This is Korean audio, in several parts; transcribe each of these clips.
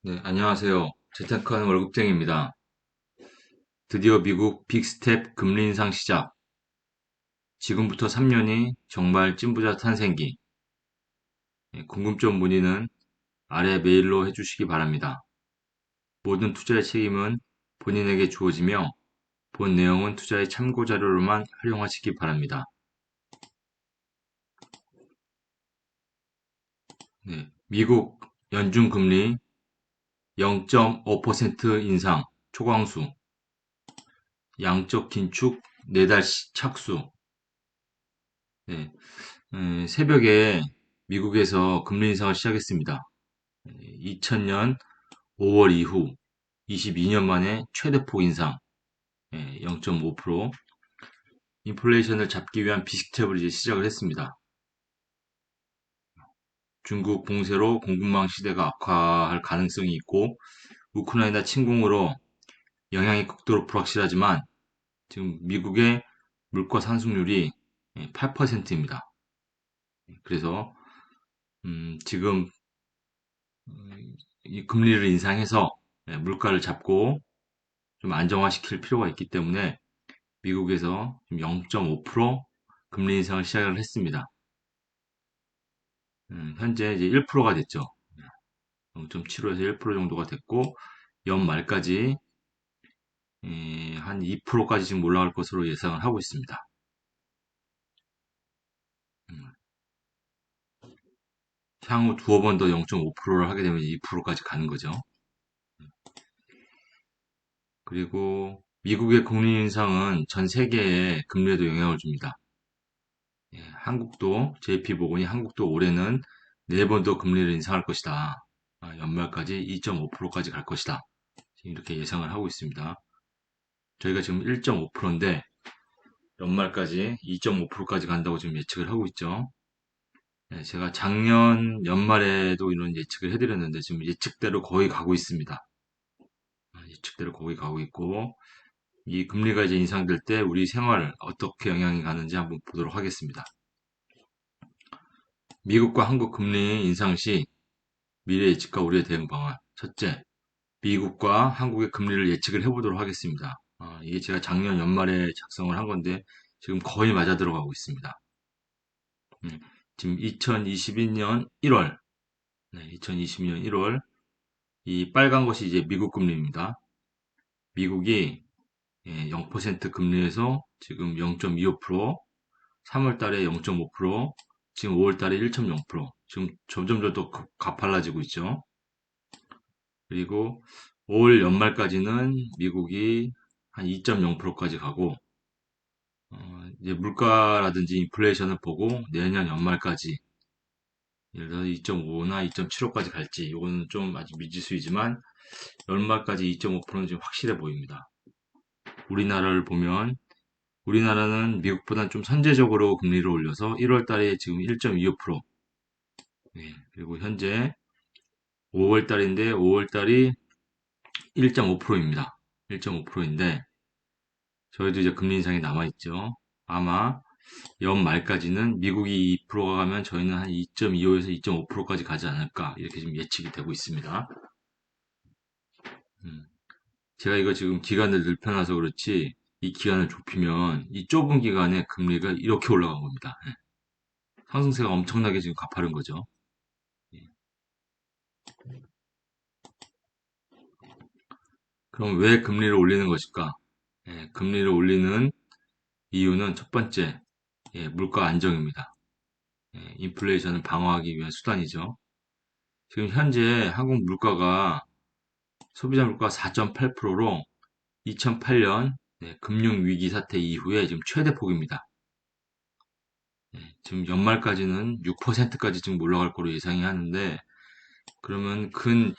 네, 안녕하세요. 재테크하는 월급쟁이입니다. 드디어 미국 빅스텝 금리 인상 시작. 지금부터 3년이 정말 찐부자 탄생기. 궁금점 문의는 아래 메일로 해주시기 바랍니다. 모든 투자의 책임은 본인에게 주어지며 본 내용은 투자의 참고 자료로만 활용하시기 바랍니다. 네, 미국 연준 금리 0.5% 인상 초강수. 양적 긴축 4달 착수. 네, 새벽에 미국에서 금리 인상을 시작했습니다. 2000년 5월 이후 22년 만에 최대폭 인상 0.5%. 인플레이션을 잡기 위한 비스텝을 이제 시작을 했습니다. 중국 봉쇄로 공급망 시대가 악화할 가능성이 있고 우크라이나 침공으로 영향이 극도로 불확실하지만 지금 미국의 물가 상승률이 8%입니다. 그래서 지금 이 금리를 인상해서 물가를 잡고 좀 안정화시킬 필요가 있기 때문에 미국에서 0.5% 금리 인상을 시작을 했습니다. 현재 이제 1%가 됐죠. 0.75에서 1% 정도가 됐고 연말까지 한 2%까지 지금 올라갈 것으로 예상을 하고 있습니다. 음, 향후 두어 번 더 0.5%를 하게 되면 2%까지 가는 거죠. 그리고 미국의 금리 인상은 전 세계의 금리에도 영향을 줍니다. 한국도 JP모건이 한국도 올해는 4번 더 금리를 인상할 것이다. 연말까지 2.5%까지 갈 것이다. 이렇게 예상을 하고 있습니다. 저희가 지금 1.5%인데 연말까지 2.5%까지 간다고 지금 예측을 하고 있죠. 제가 작년 연말에도 이런 예측을 해드렸는데 지금 예측대로 거의 가고 있습니다. 예측대로 거의 가고 있고 이 금리가 이제 인상될 때 우리 생활 어떻게 영향이 가는지 한번 보도록 하겠습니다. 미국과 한국 금리 인상 시 미래 예측과 우리의 대응 방안. 첫째, 미국과 한국의 금리를 예측을 해보도록 하겠습니다. 이게 제가 작년 연말에 작성을 한 건데 지금 거의 맞아 들어가고 있습니다. 음, 지금 2022년 1월, 2022년 1월 이 빨간 것이 이제 미국 금리입니다. 미국이 0% 금리에서 지금 0.25%, 3월 달에 0.5%, 지금 5월 달에 1.0%, 지금 점점 더 가팔라지고 있죠. 그리고 5월 연말까지는 미국이 한 2.0%까지 가고, 이제 물가라든지 인플레이션을 보고 내년 연말까지, 예를 들어서 2.5나 2.75까지 갈지, 이거는 좀 아직 미지수이지만, 연말까지 2.5%는 지금 확실해 보입니다. 우리나라를 보면, 우리나라는 미국보다는 좀 선제적으로 금리를 올려서 1월 달에 지금 1.25%, 그리고 현재 5월 달인데, 5월 달이 1.5%입니다. 1.5%인데, 저희도 이제 금리 인상이 남아있죠. 아마 연말까지는 미국이 2%가 가면 저희는 한 2.25에서 2.5%까지 가지 않을까 이렇게 지금 예측이 되고 있습니다. 음, 제가 이거 지금 기간을 넓혀놔서 그렇지 이 기간을 좁히면 이 좁은 기간에 금리가 이렇게 올라간 겁니다. 상승세가 엄청나게 지금 가파른 거죠. 예. 그럼 왜 금리를 올리는 것일까? 금리를 올리는 이유는 첫 번째, 물가 안정입니다. 인플레이션을 방어하기 위한 수단이죠. 지금 현재 한국 물가가 소비자 물가 4.8%로 2008년 금융위기 사태 이후에 지금 최대폭입니다. 지금 연말까지는 6%까지 지금 올라갈 거로 예상이 하는데 그러면 근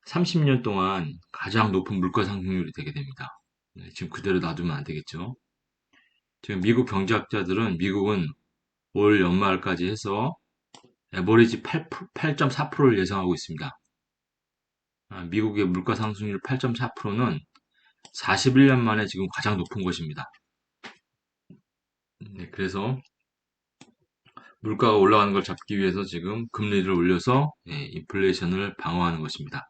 30년 동안 가장 높은 물가 상승률이 되게 됩니다. 지금 그대로 놔두면 안 되겠죠. 지금 미국 경제학자들은 미국은 올 연말까지 해서 에버리지 8.4%를 예상하고 있습니다. 미국의 물가 상승률 8.4%는 41년 만에 지금 가장 높은 것입니다. 그래서 물가가 올라가는 걸 잡기 위해서 지금 금리를 올려서 인플레이션을 방어하는 것입니다.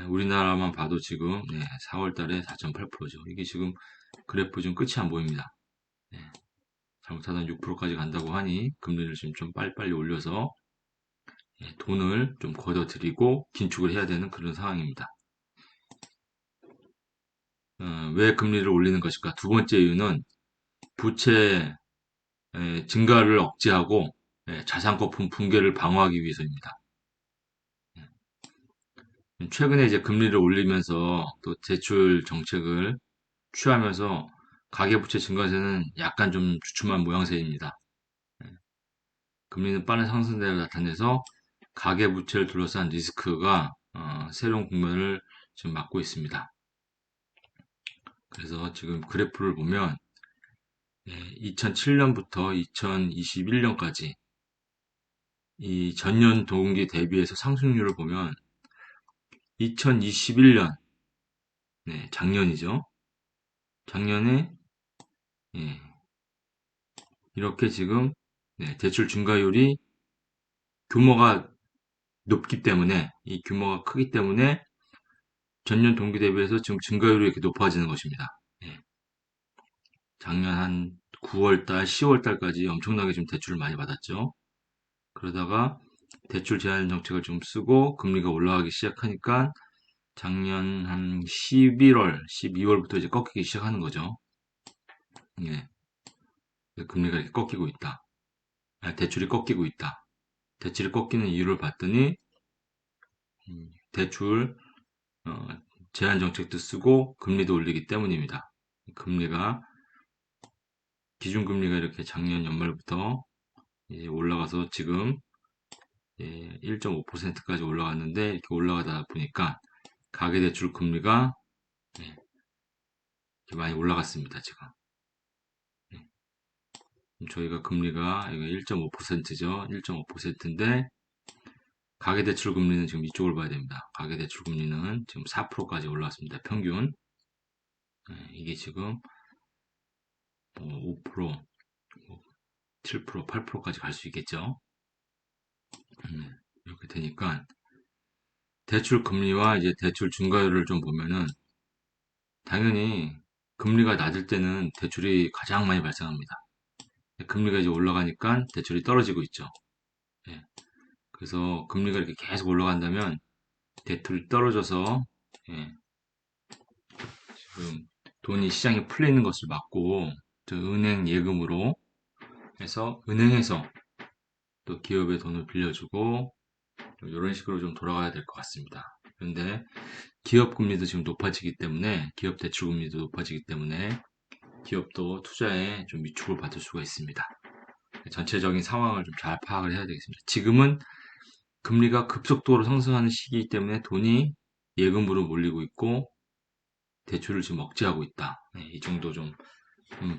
우리나라만 봐도 지금 4월 달에 4.8%죠. 이게 지금 그래프 좀 끝이 안 보입니다. 네, 잘못하다 6%까지 간다고 하니 금리를 지금 좀 빨리빨리 올려서 돈을 좀 걷어들이고 긴축을 해야 되는 그런 상황입니다. 왜 금리를 올리는 것일까? 두 번째 이유는 부채 증가를 억제하고 자산 거품 붕괴를 방어하기 위해서입니다. 최근에 이제 금리를 올리면서 또 대출 정책을 취하면서 가계부채 증가세는 약간 좀 주춤한 모양새입니다. 금리는 빠른 상승세를 나타내서 가계부채를 둘러싼 리스크가 새로운 국면을 지금 맞고 있습니다. 그래서 지금 그래프를 보면 2007년부터 2021년까지 이 전년 동기 대비해서 상승률을 보면 2021년, 작년이죠. 작년에 예, 이렇게 지금 대출 증가율이 규모가 높기 때문에 이 규모가 크기 때문에 전년 동기 대비해서 지금 증가율이 이렇게 높아지는 것입니다. 예, 작년 한 9월달, 10월달까지 엄청나게 지금 대출을 많이 받았죠. 그러다가 대출 제한 정책을 좀 쓰고 금리가 올라가기 시작하니까 작년 한 11월, 12월부터 이제 꺾이기 시작하는 거죠. 예, 금리가 이렇게 꺾이고 있다. 대출이 꺾이고 있다. 대출이 꺾이는 이유를 봤더니 대출 어, 제한 정책도 쓰고 금리도 올리기 때문입니다. 금리가 기준금리가 이렇게 작년 연말부터 이제 올라가서 지금 1.5%까지 올라갔는데 이렇게 올라가다 보니까 가계대출 금리가 이렇게 많이 올라갔습니다. 지금 저희가 금리가 1.5%죠. 1.5%인데 가계대출 금리는 지금 이쪽을 봐야 됩니다. 가계대출 금리는 지금 4%까지 올라왔습니다. 평균 이게 지금 5%, 7%, 8%까지 갈 수 있겠죠. 이렇게 되니까 대출 금리와 이제 대출 증가율을 좀 보면은 당연히 금리가 낮을 때는 대출이 가장 많이 발생합니다. 금리가 이제 올라가니까 대출이 떨어지고 있죠. 예. 그래서 금리가 이렇게 계속 올라간다면 대출이 떨어져서 예, 지금 돈이 시장에 풀려 있는 것을 막고 또 은행 예금으로 해서 은행에서 또 기업에 돈을 빌려주고 이런 식으로 좀 돌아가야 될 것 같습니다. 그런데 기업 금리도 지금 높아지기 때문에 기업 대출 금리도 높아지기 때문에 기업도 투자에 좀 위축을 받을 수가 있습니다. 전체적인 상황을 좀 잘 파악을 해야 되겠습니다. 지금은 금리가 급속도로 상승하는 시기이기 때문에 돈이 예금으로 몰리고 있고 대출을 지금 억제하고 있다. 이 정도 좀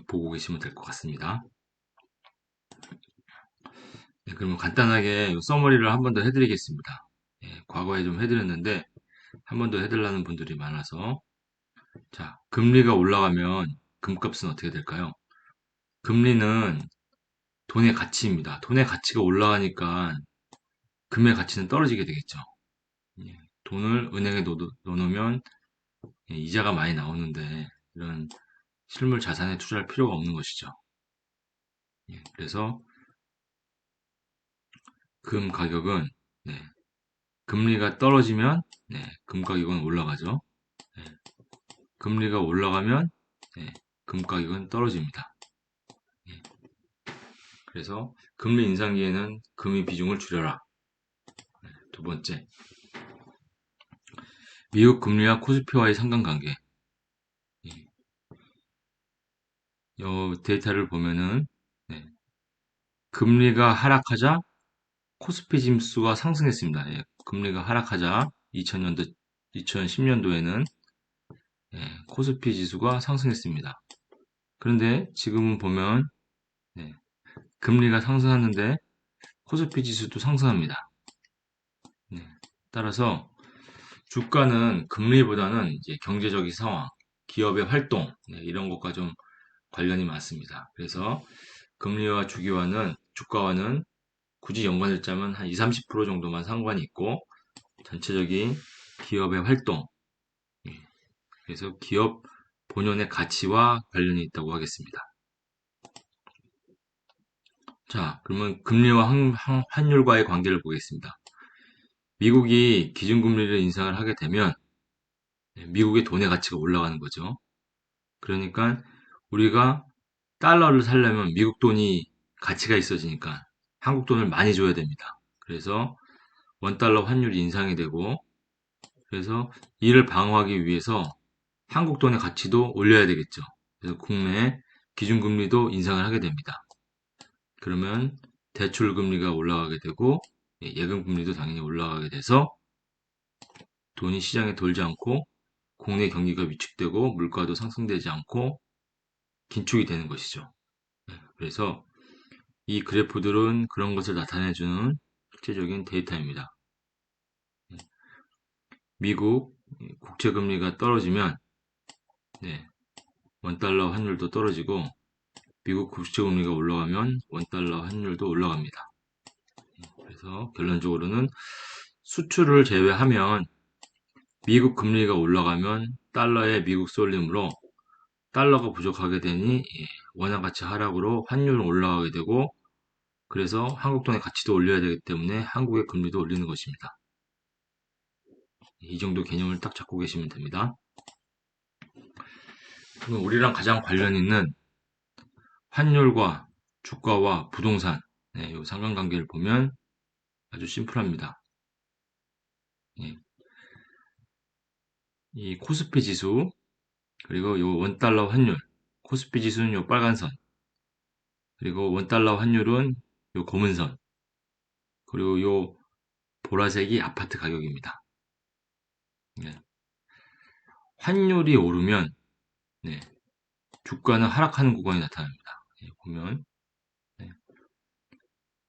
보고 계시면 될 것 같습니다. 그러면 간단하게 서머리를 한 번 더 해드리겠습니다. 과거에 좀 해드렸는데 한 번 더 해달라는 분들이 많아서 자, 금리가 올라가면 금값은 어떻게 될까요? 금리는 돈의 가치입니다. 돈의 가치가 올라가니까 금의 가치는 떨어지게 되겠죠. 돈을 은행에 넣어놓으면 이자가 많이 나오는데 이런 실물 자산에 투자할 필요가 없는 것이죠. 그래서 금 가격은 금리가 떨어지면 금 가격은 올라가죠. 금리가 올라가면 금 가격은 떨어집니다. 그래서 금리 인상기에는 금의 비중을 줄여라. 두 번째, 미국 금리와 코스피와의 상관관계. 이 데이터를 보면은 금리가 하락하자 코스피 지수가 상승했습니다. 금리가 하락하자 2000년도, 2010년도에는 코스피 지수가 상승했습니다. 그런데 지금은 보면 금리가 상승하는데 코스피 지수도 상승합니다. 따라서 주가는 금리보다는 이제 경제적인 상황, 기업의 활동 이런 것과 좀 관련이 많습니다. 그래서 금리와 주가와는 굳이 연관을 짜면 한 20, 30% 정도만 상관이 있고 전체적인 기업의 활동, 예, 그래서 기업 본연의 가치와 관련이 있다고 하겠습니다. 자, 그러면 금리와 환율과의 관계를 보겠습니다. 미국이 기준금리를 인상을 하게 되면 미국의 돈의 가치가 올라가는 거죠. 그러니까 우리가 달러를 사려면 미국 돈이 가치가 있어지니까 한국 돈을 많이 줘야 됩니다. 그래서 원달러 환율이 인상이 되고, 그래서 이를 방어하기 위해서 한국 돈의 가치도 올려야 되겠죠. 그래서 국내 기준금리도 인상을 하게 됩니다. 그러면 대출금리가 올라가게 되고 예금금리도 당연히 올라가게 돼서 돈이 시장에 돌지 않고 국내 경기가 위축되고 물가도 상승되지 않고 긴축이 되는 것이죠. 그래서 이 그래프들은 그런 것을 나타내주는 실제적인 데이터입니다. 미국 국채금리가 떨어지면 원달러 환율도 떨어지고 미국 국채금리가 올라가면 원달러 환율도 올라갑니다. 그래서 결론적으로는 수출을 제외하면 미국 금리가 올라가면 달러의 미국 쏠림으로 달러가 부족하게 되니 원화가치 하락으로 환율은 올라가게 되고, 그래서 한국 돈의 가치도 올려야 되기 때문에 한국의 금리도 올리는 것입니다. 이 정도 개념을 딱 잡고 계시면 됩니다. 그럼 우리랑 가장 관련 있는 환율과 주가와 부동산, 이 상관관계를 보면 아주 심플합니다. 이 코스피 지수, 그리고 이 원달러 환율, 코스피 지수는 이 빨간 선, 그리고 원달러 환율은 이 검은 선, 그리고 이 보라색이 아파트 가격입니다. 환율이 오르면 주가는 하락하는 구간이 나타납니다. 보면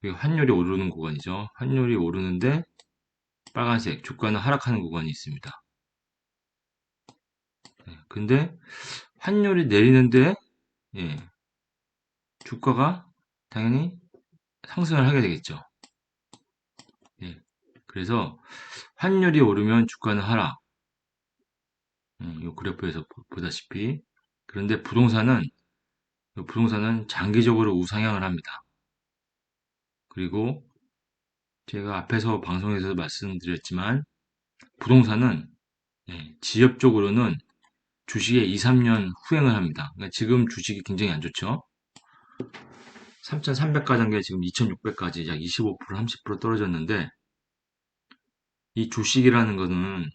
이게 환율이 오르는 구간이죠. 환율이 오르는데 빨간색 주가는 하락하는 구간이 있습니다. 근데 환율이 내리는데 주가가 당연히 상승을 하게 되겠죠. 그래서 환율이 오르면 주가는 하락. 이 그래프에서 보다시피. 그런데 부동산은 장기적으로 우상향을 합니다. 그리고 제가 앞에서 방송에서 말씀드렸지만 부동산은 지엽적으로는 주식에 2, 3년 후행을 합니다. 그러니까 지금 주식이 굉장히 안 좋죠. 3,300 가던 게 지금 2,600까지 약 25%, 30% 떨어졌는데, 이 주식이라는 거는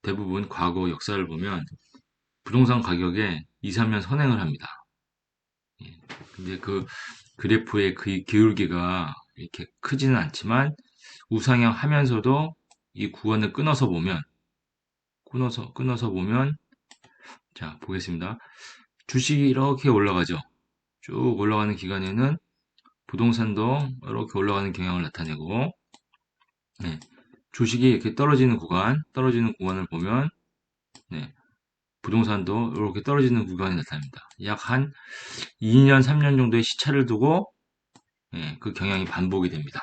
대부분 과거 역사를 보면 부동산 가격에 2, 3년 선행을 합니다. 근데 그 그래프의 그 기울기가 이렇게 크지는 않지만 우상향 하면서도 이 구간을 끊어서 보면, 자, 보겠습니다. 주식이 이렇게 올라가죠. 쭉 올라가는 기간에는 부동산도 이렇게 올라가는 경향을 나타내고, 주식이 이렇게 떨어지는 구간을 보면, 부동산도 이렇게 떨어지는 구간이 나타납니다. 약 한 2년, 3년 정도의 시차를 두고, 그 경향이 반복이 됩니다.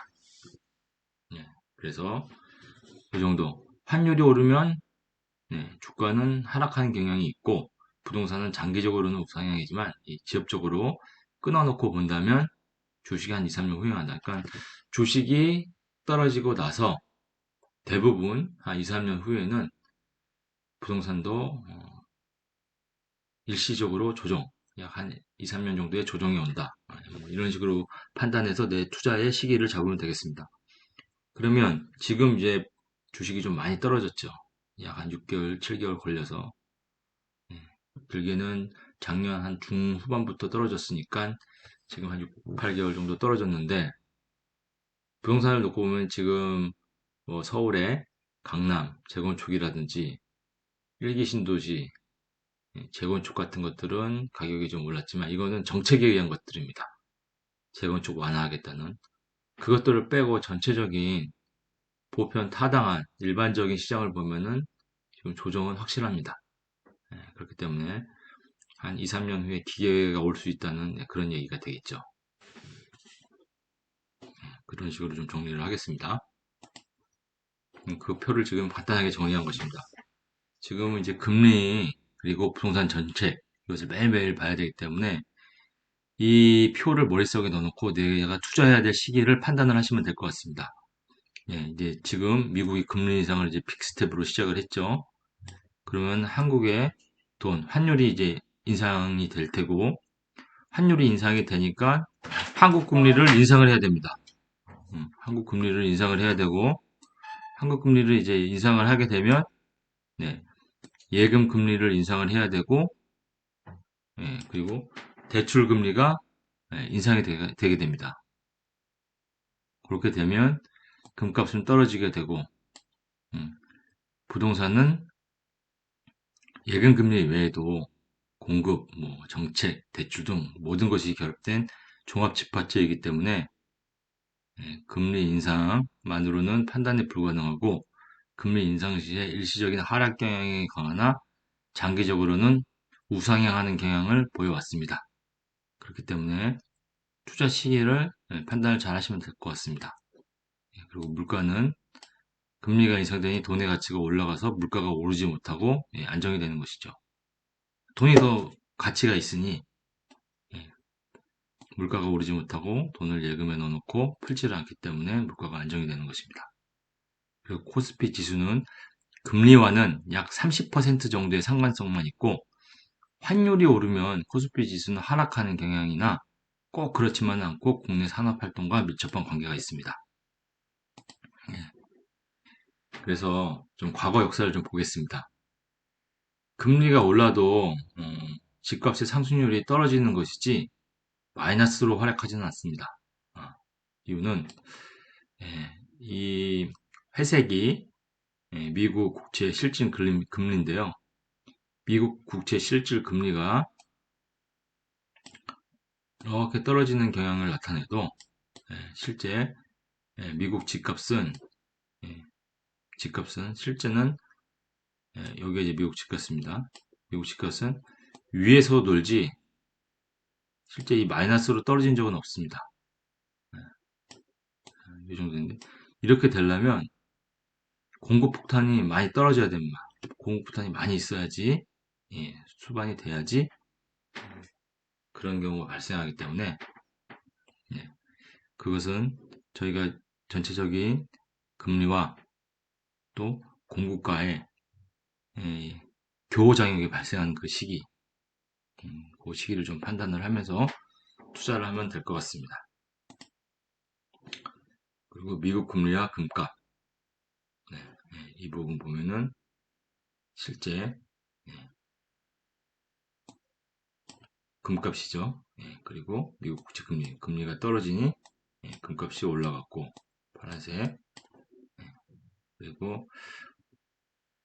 그래서 이 정도. 환율이 오르면, 주가는 하락하는 경향이 있고, 부동산은 장기적으로는 우상향이지만, 지엽적으로 끊어놓고 본다면, 주식이 한 2, 3년 후행한다. 그러니까 주식이 떨어지고 나서 대부분 한 2, 3년 후에는 부동산도 일시적으로 조정, 약 한 2, 3년 정도의 조정이 온다. 뭐 이런 식으로 판단해서 내 투자의 시기를 잡으면 되겠습니다. 그러면 지금 이제 주식이 좀 많이 떨어졌죠. 약 한 6개월, 7개월 걸려서. 길게는 작년 한 중후반부터 떨어졌으니까 지금 한 6, 8개월 정도 떨어졌는데, 부동산을 놓고 보면 지금 뭐 서울의 강남 재건축이라든지 일기 신도시 재건축 같은 것들은 가격이 좀 올랐지만 이거는 정책에 의한 것들입니다. 재건축 완화하겠다는 그것들을 빼고 전체적인 보편 타당한 일반적인 시장을 보면은 지금 조정은 확실합니다. 그렇기 때문에 한 2, 3년 후에 기회가 올 수 있다는 그런 얘기가 되겠죠. 그런 식으로 좀 정리를 하겠습니다. 그 표를 지금 간단하게 정리한 것입니다. 지금은 이제 금리 그리고 부동산 정책 이것을 매일매일 봐야 되기 때문에 이 표를 머릿속에 넣어놓고 내가 투자해야 될 시기를 판단을 하시면 될 것 같습니다. 예, 이제 지금 미국이 금리 인상을 이제 픽스텝으로 시작을 했죠. 그러면 한국의 돈, 환율이 이제 인상이 될 테고, 환율이 인상이 되니까 한국 금리를 인상을 해야 됩니다. 한국 금리를 인상을 해야 되고, 한국 금리를 이제 인상을 하게 되면, 네, 예금 금리를 인상을 해야 되고, 예, 그리고 대출 금리가 인상이 되게 됩니다. 그렇게 되면 금값은 떨어지게 되고, 음, 부동산은 예금 금리 외에도 공급, 뭐 정책, 대출 등 모든 것이 결합된 종합 지표이기 때문에 금리 인상만으로는 판단이 불가능하고 금리 인상 시에 일시적인 하락 경향이 강하나 장기적으로는 우상향하는 경향을 보여왔습니다. 그렇기 때문에 투자 시기를 판단을 잘 하시면 될 것 같습니다. 그리고 물가는 금리가 인상되니 돈의 가치가 올라가서 물가가 오르지 못하고 안정이 되는 것이죠. 돈이 더 가치가 있으니 예, 물가가 오르지 못하고 돈을 예금에 넣어놓고 풀지를 않기 때문에 물가가 안정이 되는 것입니다. 그리고 코스피 지수는 금리와는 약 30% 정도의 상관성만 있고 환율이 오르면 코스피 지수는 하락하는 경향이나 꼭 그렇지만은 않고 국내 산업 활동과 밀접한 관계가 있습니다. 예, 그래서 좀 과거 역사를 좀 보겠습니다. 금리가 올라도 집값의 상승률이 떨어지는 것이지 마이너스로 하락하지는 않습니다. 아, 이유는 이 회색이 미국 국채 실질 금리인데요. 미국 국채 실질 금리가 이렇게 떨어지는 경향을 나타내도 실제 미국 집값은 실제는 여기가 이제 미국 집값입니다. 미국 집값은 위에서 놀지 실제 이 마이너스로 떨어진 적은 없습니다. 이 정도인데 이렇게 되려면 공급 폭탄이 많이 떨어져야 됩니다. 공급 폭탄이 많이 있어야지 수반이 돼야지 그런 경우가 발생하기 때문에 예, 그것은 저희가 전체적인 금리와 또 공급과의 교호작용이 발생한 그 시기, 그 시기를 좀 판단을 하면서 투자를 하면 될 것 같습니다. 그리고 미국 금리와 금값, 네, 이 부분 보면은 실제 금값이죠. 그리고 미국 국채 금리가 떨어지니 금값이 올라갔고 파란색 그리고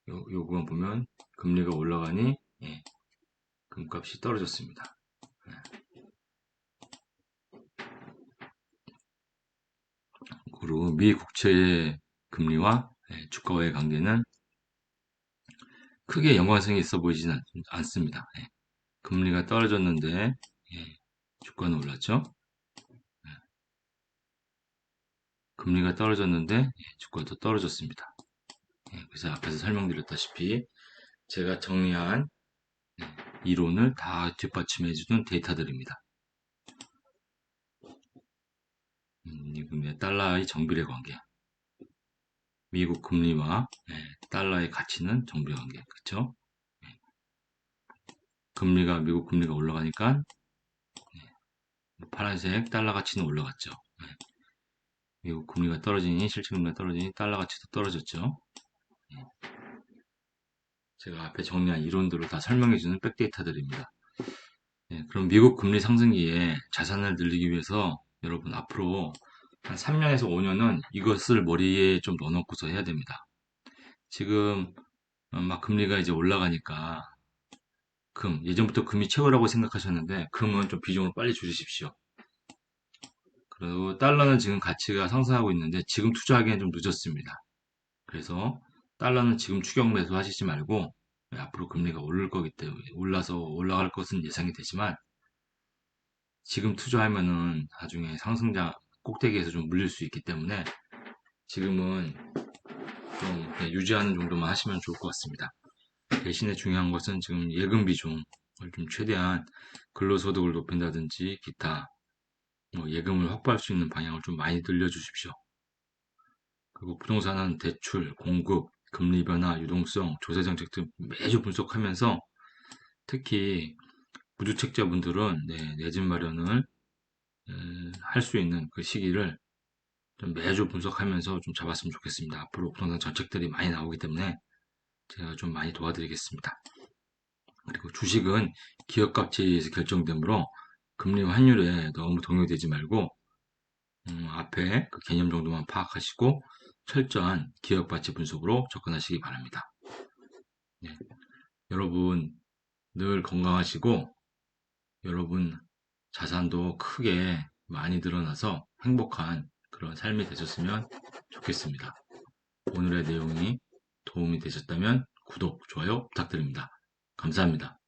요거만 보면 금리가 올라가니 금값이 떨어졌습니다. 그리고 미 국채 금리와 주가와의 관계는 크게 연관성이 있어 보이지는 않습니다. 금리가 떨어졌는데 주가는 올랐죠. 금리가 떨어졌는데 주가도 떨어졌습니다. 그래서 앞에서 설명드렸다시피 제가 정리한 이론을 다 뒷받침해주는 데이터들입니다. 달러의 정비례 관계, 미국 금리와 달러의 가치는 정비례 관계, 그렇죠? 미국 금리가 올라가니까 파란색 달러 가치는 올라갔죠. 미국 금리가 떨어지니 실질 금리가 떨어지니 달러 가치도 떨어졌죠. 제가 앞에 정리한 이론들을 다 설명해주는 백데이터들입니다. 그럼 미국 금리 상승기에 자산을 늘리기 위해서 여러분 앞으로 한 3년에서 5년은 이것을 머리에 좀 넣어놓고서 해야 됩니다. 지금 막 금리가 이제 올라가니까 예전부터 금이 최고라고 생각하셨는데 금은 좀 비중을 빨리 줄이십시오. 그리고 달러는 지금 가치가 상승하고 있는데 지금 투자하기엔 좀 늦었습니다. 그래서 달러는 지금 추격 매수 하시지 말고 앞으로 금리가 오를 거기 때문에 올라갈 것은 예상이 되지만 지금 투자하면은 나중에 상승장 꼭대기에서 좀 물릴 수 있기 때문에 지금은 좀 유지하는 정도만 하시면 좋을 것 같습니다. 대신에 중요한 것은 지금 예금 비중을 좀 최대한 근로소득을 높인다든지 기타 뭐 예금을 확보할 수 있는 방향을 좀 많이 늘려주십시오. 그리고 부동산은 대출, 공급, 금리 변화, 유동성, 조세 정책 등 매주 분석하면서 특히 무주택자분들은 내 집 마련을 할 수 있는 그 시기를 좀 매주 분석하면서 좀 잡았으면 좋겠습니다. 앞으로 부동산 정책들이 많이 나오기 때문에 제가 좀 많이 도와드리겠습니다. 그리고 주식은 기업 가치에 의해서 결정되므로 금리와 환율에 너무 동요되지 말고 앞에 그 개념 정도만 파악하시고 철저한 기업 가치 분석으로 접근하시기 바랍니다. 네, 여러분 늘 건강하시고 여러분 자산도 크게 많이 늘어나서 행복한 그런 삶이 되셨으면 좋겠습니다. 오늘의 내용이 도움이 되셨다면 구독, 좋아요 부탁드립니다. 감사합니다.